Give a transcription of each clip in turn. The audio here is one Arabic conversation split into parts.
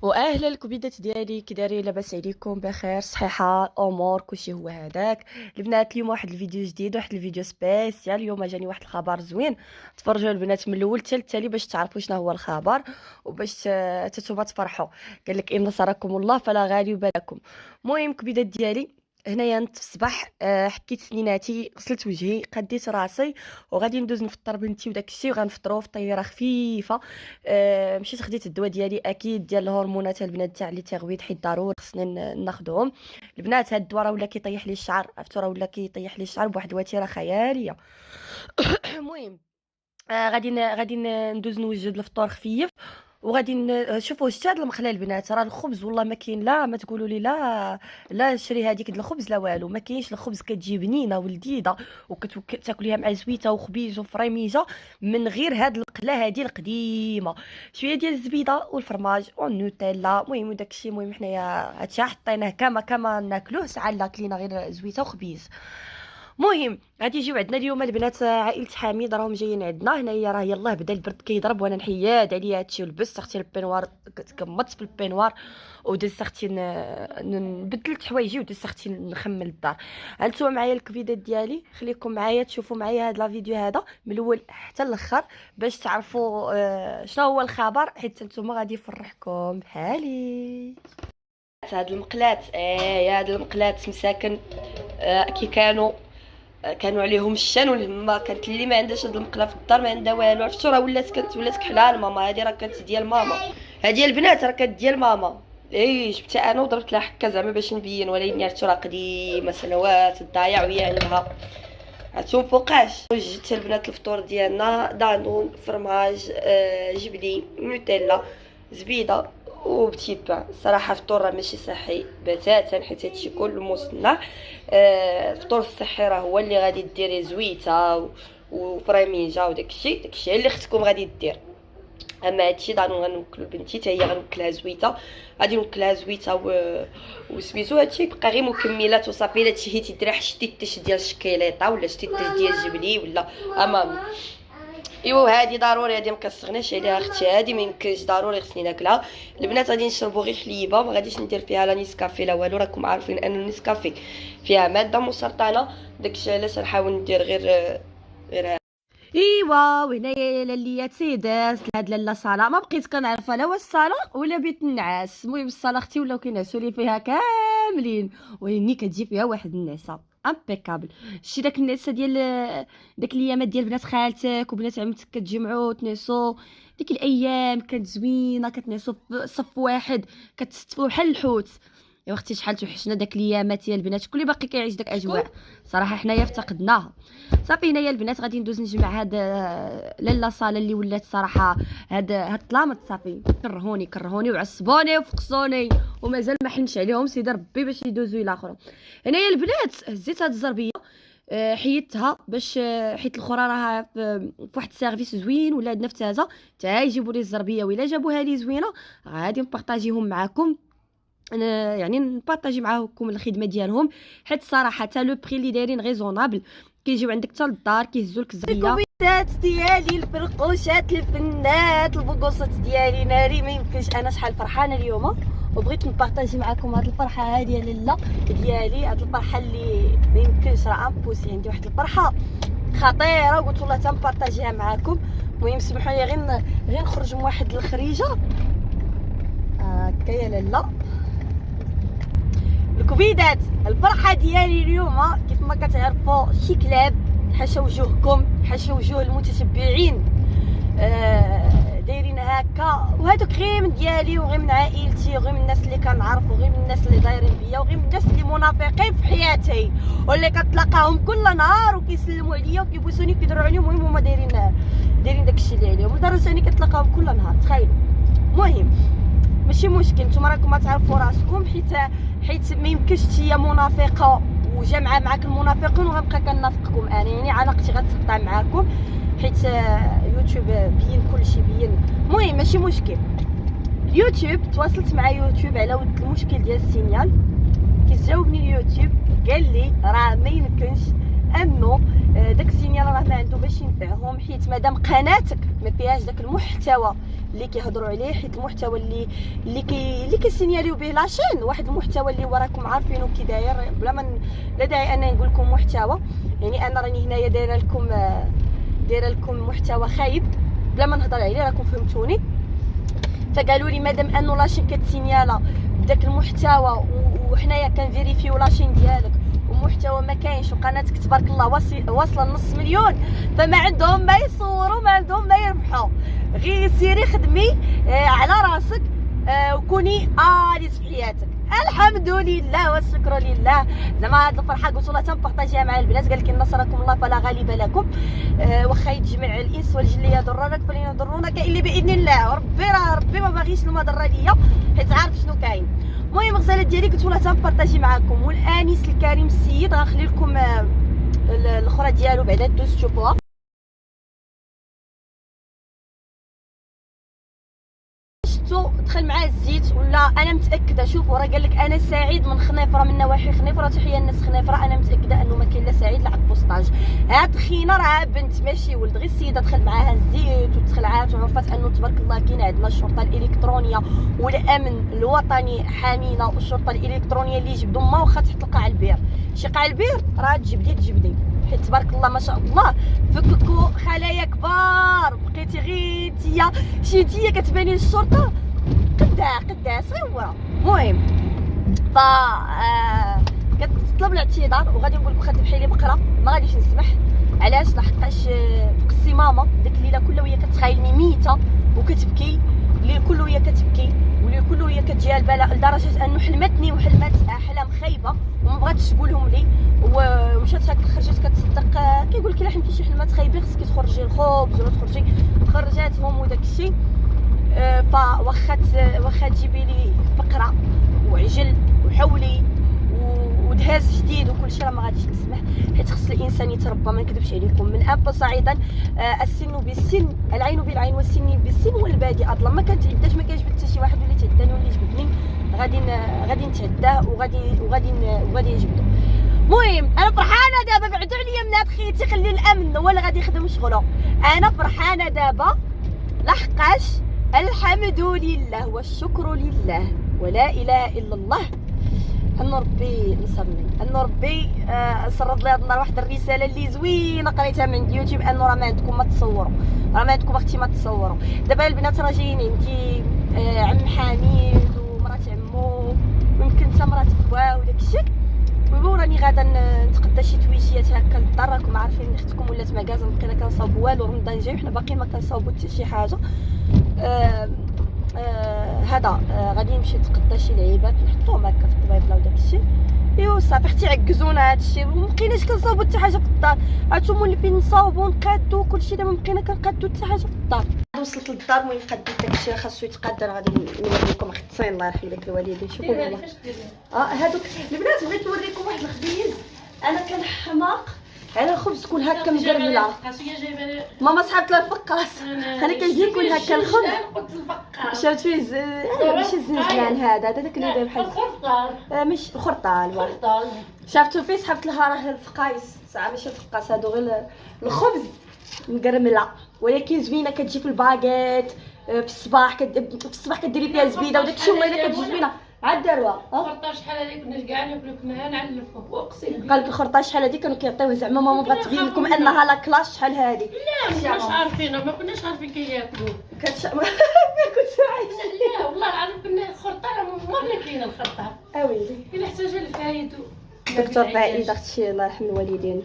واهلا الكبيدات ديالي، كي دايرين؟ لاباس عليكم؟ بخير، صحيحه الامور، كلشي هو هذاك. البنات اليوم واحد الفيديو جديد، واحد الفيديو سبيسيال. اليوم جاني واحد الخبر زوين. تفرجوا البنات من الاول حتى التالي باش تعرفوا شنو هو الخبر وباش تتوما تفرحوا. قال لك ان نصركم الله فلا غالب لكم. المهم كبيدات ديالي، هنايا نت في الصباح حكيت سنيناتي، غسلت وجهي، قديت راسي وغادي ندوز نفطر بنتي وداك الشيء، وغنفطروا في طياره خفيفه. مشيت خديت الدواء ديالي اكيد ديال الهرمونات البنات تاع لي تيغويد، حيت ضروري خصني ناخذهم. البنات هاد الدواء راه ولا كيطيح لي الشعر، عرفتوا راه ولا كيطيح لي الشعر بواحد الوتيره خياليه. المهم غادي ندوز نوجد الفطور خفيف، وغادي شوفوا شتي هاد المخله البنات، راه الخبز والله ما كاين. لا ما تقولوا لي لا، لا شري هذيك الخبز لا والو، ما كاينش. الخبز كتجي بنينه ولذيذه وكتاكليها مع زويته وخبيز وفريميجه من غير هاد القله هادي القديمه. شويه ديال الزبيده والفرماج والنوتيلا، المهم داكشي. المهم حنايا هادشي حطيناه كما ناكلوه، ساعه لا كلينا غير زويته وخبيز. مهم غادي يجيو عندنا اليوم البنات عائله حميد، راهم جايين عندنا هنايا. راه يلاه بدا البرد كيضرب وانا نحياد عليا هادشي، ولبست اختي البينوار، كمطت في البينوار ودزت اختي بدلت حوايجي ودزت اختي نخمل الدار. هانتوما معايا الكبيدات ديالي، خليكم معايا تشوفوا معايا هذا الفيديو هذا من الاول حتى الاخر باش تعرفوا شنو هو الخبر، حيت نتوما غادي يفرحكم بحالي. هاد المقلات هاد المقلات مساكن كي كانوا عليهم الشان والهمه. كانت اللي ما عندهاش هاد المقله في الدار ما عندها والو، عرفتوا راه ولات كحلال ماما. هادي راه كانت ديال ماما، هادي البنات راه كانت ديال ماما. جبتها انا وضربت لها حكه زعما باش نبين، ولكن عرفتوا راه قديمه سنوات الضايع وهي عندها. عرفتوا فوقاش وجدت البنات الفطور ديالنا: دانون، فرماج، جبني، نوتيلا، زبيده وبتي بان. صراحه فطور راه ماشي صحي بتاتا، حيت هادشي كله مصنع. الفطور الصحي راه هو اللي غادي ديري زويته وفريميجه داكشي اللي اختكم غادي دير. اما هادشي دانون غنوكلو بنتي حتى هي غنوكلها زويته، غادي نوكلها زويته وسميتو. هادشي يبقى غير مكملات وصافي. الا تشهيتي ديري شتي التيش ديال الشكيليطه ولا شتي التيش ديال الجبلي ولا امامي. ايوا هادي ضروري، هادي مكسغناش عليها اختي، هادي ما يمكنش، ضروري خصني ناكلها. البنات غادي نشربوا غير حليبه، ما غاديش ندير فيها لا نيسكافي لا والو. راكم عارفين ان النيسكافي فيها ماده مسرطنه، داكشي علاش نحاول ندير غير. ايوا وهنايا للياتي دازت لهاد لاله صاله، ما بقيت كنعرفها لا واش صاله ولا بيت النعاس. المهم الصاله اختي ولاو كينعسوا لي فيها كاملين، وهني كتجي فيها واحد النعسه امبيكابل. شتي داك النعسه ديال داك الايامات ديال بنات خالتك وبنات عمتك، كتجمعوا تنعسوا. ديك الايام كانت زوينه، كتنعسوا في صف واحد، كتستفوا بحال الحوت. يا اختي شحال توحشنا داك الايامات يا البنات. شكون اللي باقي كيعيش داك الاجواء؟ صراحه حنايا افتقدناها. صافي هنايا البنات غادي ندوز نجمع هاد لاله صاله اللي ولات صراحه هاد الطلامط. صافي كرهوني وعصبوني وفقصوني، ومازال ما حنش عليهم سيدي ربي باش يدوزوا الى اخرى. هنايا البنات هزيت هاد الزربيه، حيدتها باش حيت الاخرى راها في واحد السيرفيس زوين ولا عندنا في تازه تا يجيبوا لي الزربيه، ولا جابوها لي زوينه غادي نبارطاجيهم معكم. انا يعني نبارطاجي معاكم الخدمه ديالهم، حيت صراحه حتى لو بري اللي دايرين ريزونابل. كيجيو عندك حتى للدار كيهزوا لك الزبيه. الكوميتات ديالي، الفرقوشات، الفنات، البوكوسات ديالي ناري ما يمكنش. انا شحال فرحانه اليوم وبغيت نبارطاجي معكم هاد الفرحه هادي لاله ديالي. هاد الفرحه اللي ما يمكنش، راه امبوسي عندي واحد الفرحه خطيره وقلت والله تنبارطاجيها معكم. المهم سمحوا لي غير نخرج من واحد الخريجه هكايا لاله. الكبيدات الفرحه ديالي اليوم كيف ما كتعرفوا شي كلاب حاشا وجوهكم، حاشا وجوه المتتبعين دايرين هكا. وهذوك غير من ديالي وغير من عائلتي وغير من الناس اللي كنعرف وغير من الناس اللي دايرين بيا وغير من الناس اللي منافقين في حياتي واللي كتلاقاهم كل نهار وكيسلموا عليا وكيبوسوني وكيدرعوني. المهم هما دايرين داكشي اللي عليهم، لدرجه اني كتلاقاهم كل نهار. تخيلوا. المهم ماشي مشكل، نتوما راكم ما تعرفوا راسكم، حيت ما يمكنش هي منافقه وجامعه معاك المنافقين وغنبقى كنافقكم انا. يعني علاقتي غتقطع معاكم حيت يوتيوب بين كلشي بين. المهم ماشي مشكل. اليوتيوب تواصلت مع يوتيوب على ود المشكل ديال السينيال. كيجاوبني اليوتيوب قال لي راه ما يمكنش انه داك السينيال راه ما عنده باش ينفعهم، حيت مادام قناتك ما فيهاش داك المحتوى اللي كيهضروا عليه، حيت المحتوى اللي كيسينياليو به لاشين واحد المحتوى اللي وراكم عارفينه كي داير، بلا ما لا داعي انا نقول لكم محتوى، يعني انا راني هنايا دايره لكم محتوى خايب بلا ما نهضر عليه، راكم فهمتوني. فقالوا لي مادام انه لاشين كتسينيالا بداك المحتوى وحنايا كنفيريفيو لاشين ديالك ومحتوى ما كاينش وقناتك تبارك الله واصله لنص مليون، فما عندهم ما يصوروا، ما عندهم ما يربحوا، غير سيري خدمي على راسك وكوني اليس في حياتك. الحمد لله والشكر لله. زعما هاد الفرحه قلت والله تنبارطاجيها مع البنات، قال لك ان نصركم الله فلا غالب لكم، واخا يتجمع الانس والجن يضرونك فلن يضرونك الا باذن الله، ربي ما باغيش المضره ليا حيت عارف شنو كاين. المهم الغزاله ديالي قلت والله تنبارطاجي معكم، والانيس الكريم السيد غنخلي لكم الاخرى ديالو بعدا دوز تشوفوها. دخل معاه الزيت ولا انا متاكده، شوفوا راه قال لك انا سعيد من خنيفره، من نواحي خنيفره، تحيه الناس خنيفره، انا متاكده انه ما كاين لا سعيد لا عند بوسطاج. هاد خينا راه بنت ماشي ولد، غير السيده دخل معاها الزيت وتخلعات وعرفت انه تبارك الله كاين عندنا الشرطه الالكترونيه والامن الوطني حامينا، والشرطه الالكترونيه اللي يجبدوا ما واخا تحت القاع البير، شي قاع البير راه تجبدي حيت تبارك الله ما شاء الله فككو خلايا كبار، بقيتي غير نتيا شي نتيا كتباني للشرطه قدا صغيره. المهم ف كتطلب الاعتذار وغادي نقول لكم خدي بحالي بقره، ما غاديش نسمح. علاش؟ لحقاش فوق السمامه ديك الليله كلها وهي كتخايلني ميته وكتبكي، الليل كله وهي كتبكي، والليل كله وهي كتجيها البلاء، لدرجه انه حلمتني وحلمات احلام خايبه وما بغاتش تقولهم لي، ومشات هكا خرجت كتصدق، كيقول لك الا حلمتي شي حلمات خايبين خصك تخرجي الخبز ولا تخرجي، خرجاتهم وداك الشيء. واخا تجيبي لي بقره وعجل وحولي ودهاز جديد وكل شيء، راه ما غاديش نسمح، حيت خص الانسان يتربى، ما نكذبش عليكم. من اب صعيدا السن بالسن، العين بالعين والسن بالسن والبادئ اظلم. ما كنتعداش، ما كيعجبني حتى شي واحد اللي تعداني واللي جبدني غادي نتعداه وغادي نجبدو. المهم انا فرحانه دابا، بعدوا عليا من هاد خيتي، خلي الامن هو اللي غادي يخدم شغله. انا فرحانه دابا لحقاش الحمد لله والشكر لله ولا اله الا الله، ان ربي نصرني، ان ربي سرد لي هاد النهار واحد الرساله اللي زوينه قريتها من يوتيوب، انه راه ما عندكم ما تصوروا، راه ما عندكم اختي ما تصوروا. دابا البنات راه جايين عندي عم حميد ومرات عمو ويمكن حتى مرات بواه وداك الشيء، وراني غادا نتقدى شي تويشيات هكا للدار، راكم عارفين اختكم ولات مكازا بقينا كنصاوبوا والو، رمضان جاي وحنا باقيين ما كنصاوبوا حتى شي حاجه. هذا غادي نمشي نتقدى شي لعيبات نحطوهم هكا في الطبيبله وداك الشيء، ايوا صافي اختي عكزونا هذا الشيء، ومبقيناش كنصاوبوا حتى حاجه في الدار، هانتوما اللي فين نصاوبوا نقادوا كلشي، دابا مبقينا كنقادوا حتى حاجه في الدار. وصلت للدار، المهم قديت داك الشيء خاصو يتقاد، غادي نوريكم اختي الله يرحم لك الوالدين. شوفوا والله هادوك البنات، بغيت نوريكم واحد الخبيز، انا كنحماق على الخبز تكون هكا مقرمله، ماما صحابت لها الفقاس، انا كنجي يكون هكا الخبز، شفت فيه ماشي الزنجلان، هذا داك اللي داير بحال الخرطال، ماشي الخرطال، شفتو فيه سحبت لها راه الفقايس، ساعه ماشي الفقاس، هادو غير الخبز مقرمله، ولكن زوينه كتجي في الباكيت في الصباح، في الصباح كديري فيها زبيده وداك الشيء، ولا كتجي زوينه عاد داروها. الخرطاش شحال هذيك كنا كاع ناكلو كنا نعلفوه، واقسم بالله قال لك الخرطاش شحال هذيك كانوا كيعطيوه، زعما ماما بغات تبين لكم انها لا كلاش شحال هذه. لا ما كناش عارفين، ما كناش عارفين كياكلوه، ما كنتش عايشه. لا والله العظيم كنا الخرطال مرنا كاين الخرطال، اويلي الا احتاج للفايد دكتور فايد اختي الله يرحم الوالدين.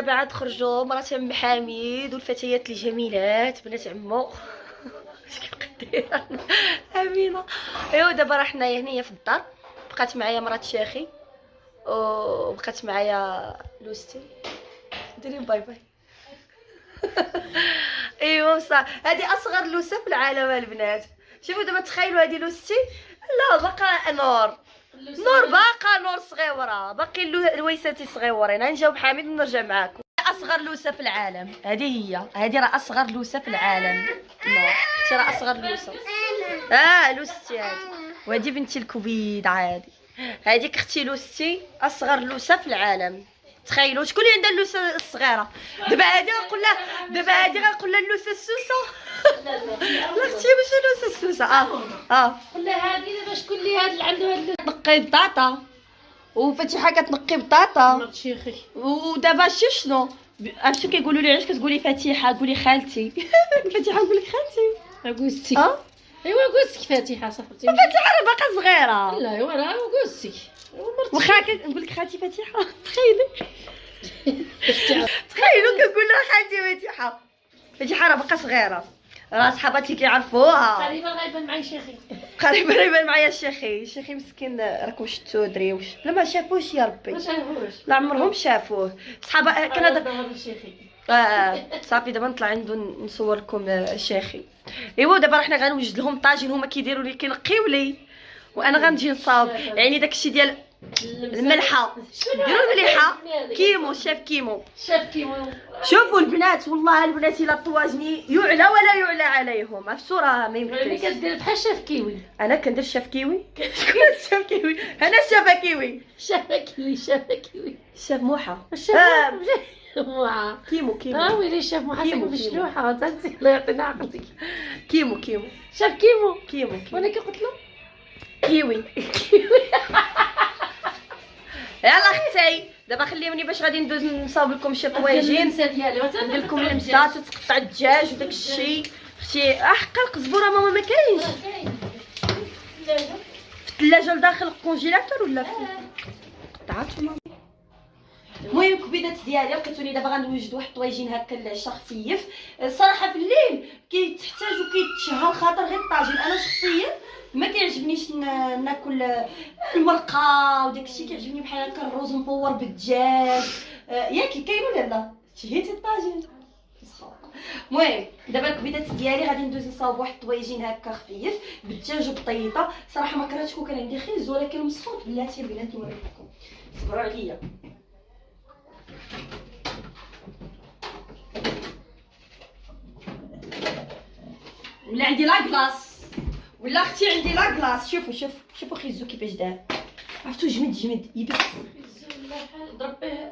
بعد خرجوا مرات عم حميد والفتيات الجميلات بنات عمو اش كنقدر امينه. ايوا دابا راه حنايا هنايا في الدار، بقات معايا مرات شيخي وبقات معايا لوستي. ديري باي باي. ايوا صح، هذه اصغر لوسه في العالم البنات. شوفوا دابا تخيلوا هذه لوستي، لا باقا نور باقا نور صغيره، باقي الويساتي صغيورين. غنجاوب حميد ونرجع معاكم. اصغر لوسه في العالم هذه راه اصغر لوسه في العالم. نور راه اصغر لوسه. لوستي هذه، وهذه بنتي الكبيد عادي. هذيك اختي لوستي اصغر لوسه في العالم. تخيلوا شكون اللي عندها اللوسه الصغيره. دابا هادي غنقول لها اللوسه السوسه. لا اختي ماشي اللوسه السوسه. قول لها هادي دابا شكون اللي هاد اللي عنده هاد تنقي بطاطا، وفتيحه كتنقي بطاطا. مرات شيخي. ودابا شنو عرفتوا كيقولوا لي علاش كتقولي فتيحه؟ قولي خالتي. فتيحه نقول لك خالتي. غوستي. ايوا غوستك فاتحه صاحبتي. فتيحه راه باقا صغيره. لا ايوا راه غوستك. واخا نقول لك خالتي فتيحه. تخيلي كنقول لها خالتي فتيحه راه باقا صغيره. راه صحاباتي كيعرفوها. قريبا غيبان معايا شيخي. قريبا يبان معايا الشيخي مسكين. راكم شفتوه دري لا ما شافوش يا ربي. ما شافوش. لا عمرهم شافوه. صحابه كان هذا الشيخي. صافي دابا نطلع عنده نصور لكم الشيخي. ايوا دابا حنا غنوجد لهم طاجين، هما كيديروا لي كينقيو لي وانا غنجي نصاوب. يعني داكشي ديال الملحه ديروا المليحه. كيمو شاف كيمو. شوفوا البنات، والله البنات الا طواجني يعلى ولا يعلى عليهم. عرفتوا راه ما يمكنش. كدير بحال شاف كيوي. انا كندير شاف كيوي. شكون شاف كيوي؟ انا شافه كيوي. شاف موحه. موحه كيمو ويلي شاف موحه مشلوحه. انت الله يعطينا عقلك. كيمو شاف كيمو. وانا كي قلت له كيوي. يلا اختي دابا خليوني باش غادي ندوز نصاوب لكم شي طواجين. ندير لكم المسات وتقطع الدجاج وداك الشيء. اختي حقا القزبوره ماما ما كاينش في الثلاجه لداخل الكونجيلاتور ولا في قطعات ماما. المهم كبيدات ديالي لقيتوني دابا غنوجد واحد الطواجين هكا للعشاء خفيف. الصراحه في الليل كيتحتاج وكيتشهى الخاطر غير الطاجين. انا شخصيا ما كيعجبنيش ناكل المرقه وداك الشيء. كيعجبني بحال هكا الرز مبور بالدجاج. ياك كاين ولا لا؟ شهيتي الطاجين. المهم دابا الكبيدات ديالي غادي ندوز نصاوب واحد الطواجين هكا خفيف بالدجاج وبطيطه. صراحه ما كرهتش كون كان عندي خيز، ولكن مسخوط بلاتي البنات نوريكم. صبروا عليا. ولا عندي لا كلاص ولا اختي عندي لا كلاص. شوفوا خيزو كيفاش دار. عرفتو جمد يبس.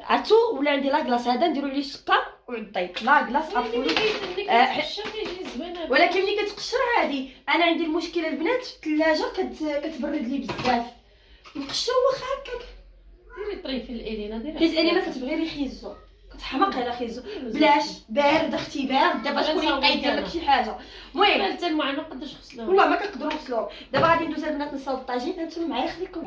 عرفتو ولا عندي لا كلاص هذا نديرو عليه السكر والبيض. لا كلاص ولكن ملي كتقشر عادي. انا عندي المشكله البنات في الثلاجه كتبرد لي بزاف. نقشر واخا هكاك. ديري طريف الالينا حيت الينا كتبغي لي خيزو، كتحماق على خيزو. بلاش بارد اختي بارد. دابا شكون يبقى يدير لك شي حاجه. المهم حتى الماء ما نقدرش نغسلوه. والله ما كنقدروا نغسلوه. دابا غادي ندوز البنات نصاوب الطاجين. هانتوما معايا خليكم.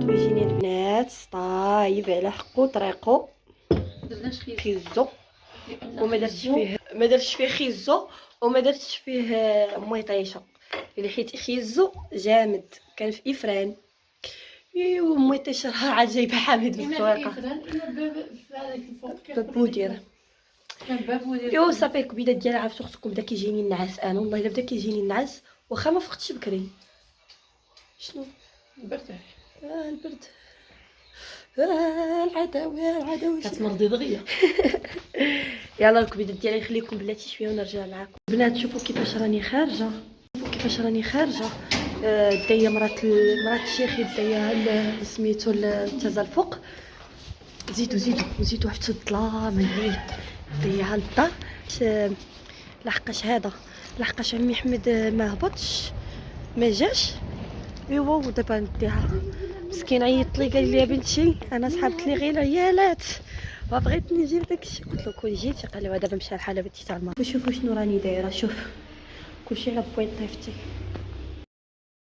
ويجيني البنات طايب على حقو طريقو. درنا خيزو وما درتش فيه ما درتش فيه خيزو وما درتش فيه ميطيشه، اللي حيت خيزو جامد كان في افران. ايوا ميطيشه راه عاد جايبه حامد من السواقه بابودير. ايوا صافي الكبيده ديالها عرفتو خصكم بدا كيجيني النعاس انا والله الا بدا كيجيني النعاس واخا ما فقتش بكري. شنو برتاح البرد العداوه كتمرضي دغيا. يلا الكبيده ديالي نخليكم بلاتي شويه ونرجع معكم بنات. شوفوا كيفاش راني خارجه، شوفوا كيفاش راني خارجه. دايه مرات الشيخ دايه سميتو التازا الفوق. زيدوا حتى الظلام الليل دايه على الدار لحقاش عمي حمد ما هبطش ما جاش. ايوا ودابا نديها مسكين عيط لي قال لي يا بنتي انا سحبت لي غير العيالات وبغيت نجي داكشي. قلت له كون جيتي قال لي دابا مشى الحال بنتي تاع الماء. شوفوا شنو راني دايره، شوف كلشي على بوين طيفتي.